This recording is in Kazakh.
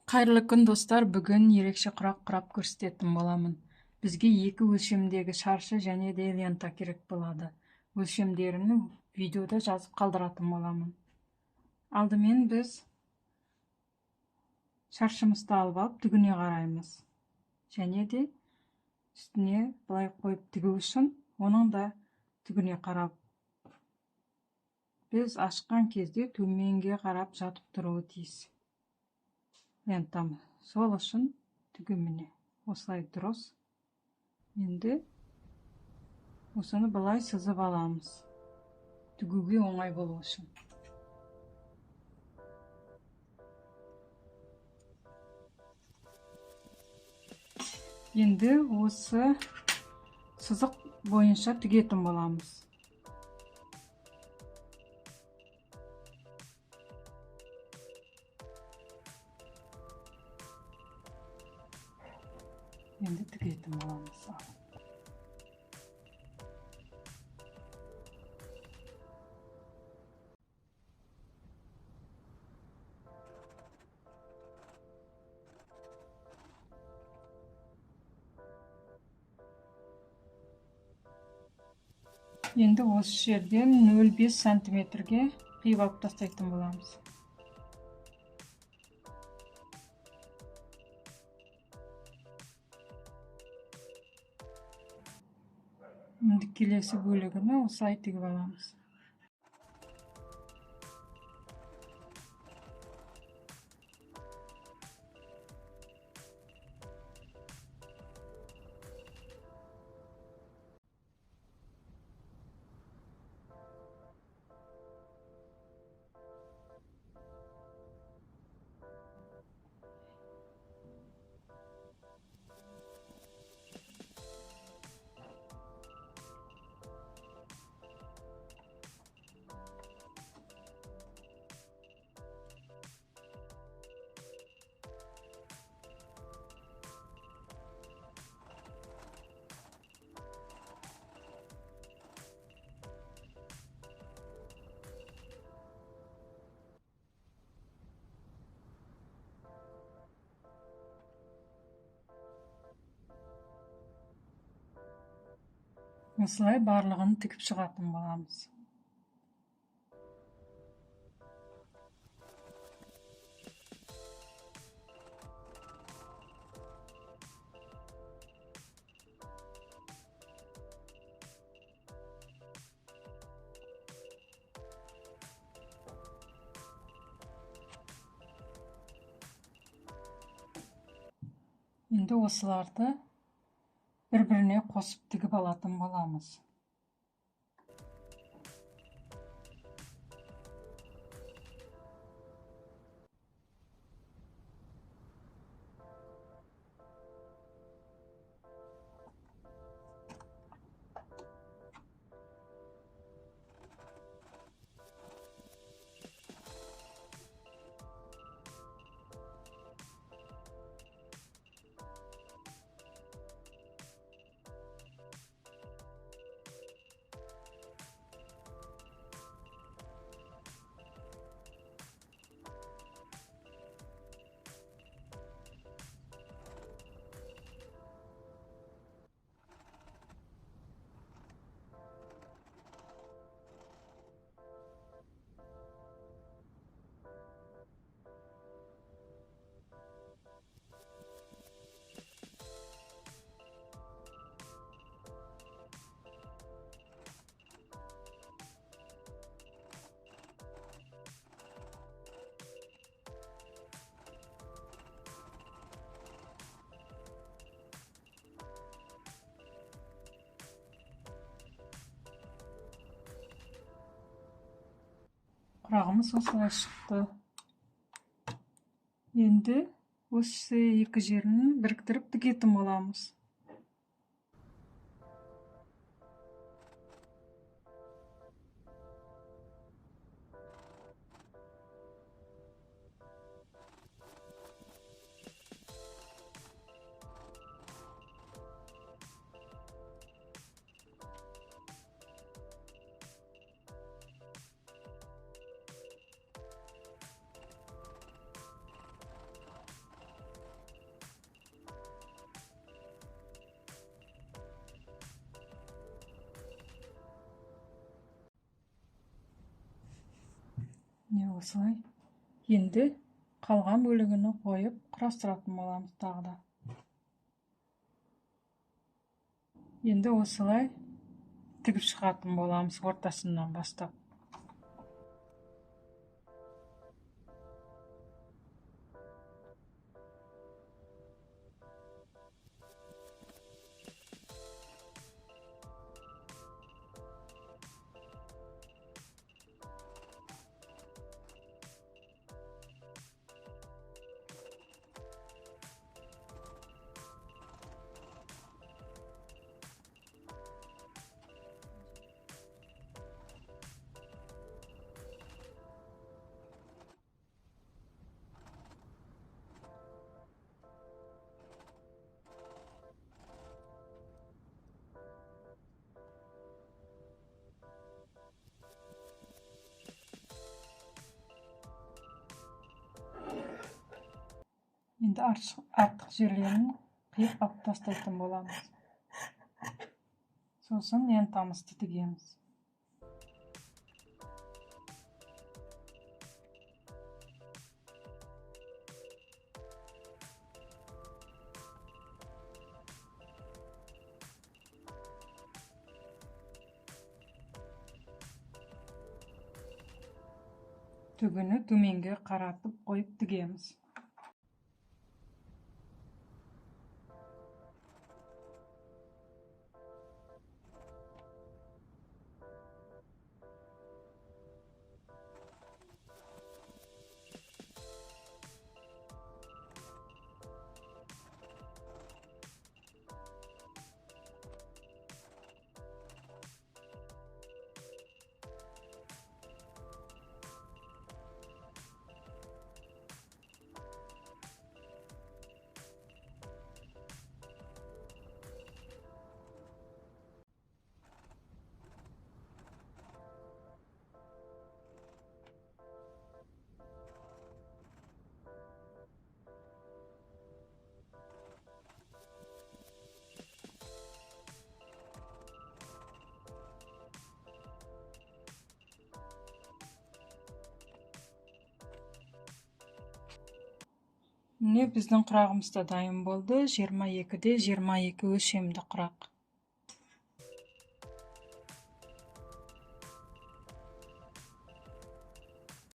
Қайырлы күн достар, бүгін ерекше құрақ құрап көрсететін боламын. Бізге екі өлшемдегі шаршы және де лента керек болады. Өлшемдерін видеода жазып қалдыратын боламын. Алдымен біз шаршымызды алып алып түгіне қараймыз. Және де үстіне былай қойып тігу үшін оның да түгіне қарап. Біз ашқан кезде төменге қарап жатып тұруы тиіс. Лентамы. Сол үшін түгіміне осылай дұрыс. Енді осыны былай сызып аламыз. Түгуге оңай болу үшін. Енді осы сызық бойынша тігетін боламыз. Енді тігетін боламыз. Енді осы жерден 0,5 сантиметрге қиып алып тастайтын боламыз. Енді келесі бөлігіне осылай тігіп аламыз. Осылай барлығын тігіп шығатын боламыз. Енді осыларды бір-біріне қосып тігіп алатын боламыз. Құрағымыз осылай шықты. Енді осы екі жерін біріктіріп тігетін боламыз. осылай. Енді қалған бөлігіні қойып құрастыратын боламыз тағы да. Енді осылай тігіп шығатын боламыз ортасынан бастап. Енді артық жерлерін қиып алып тастайтын боламыз. Сосын лентамызды тігеміз. Түгіні төменге қаратып қойып тігеміз. Міне біздің құрағымыз да дайын болды. 22-де 22 өлшемді құрақ.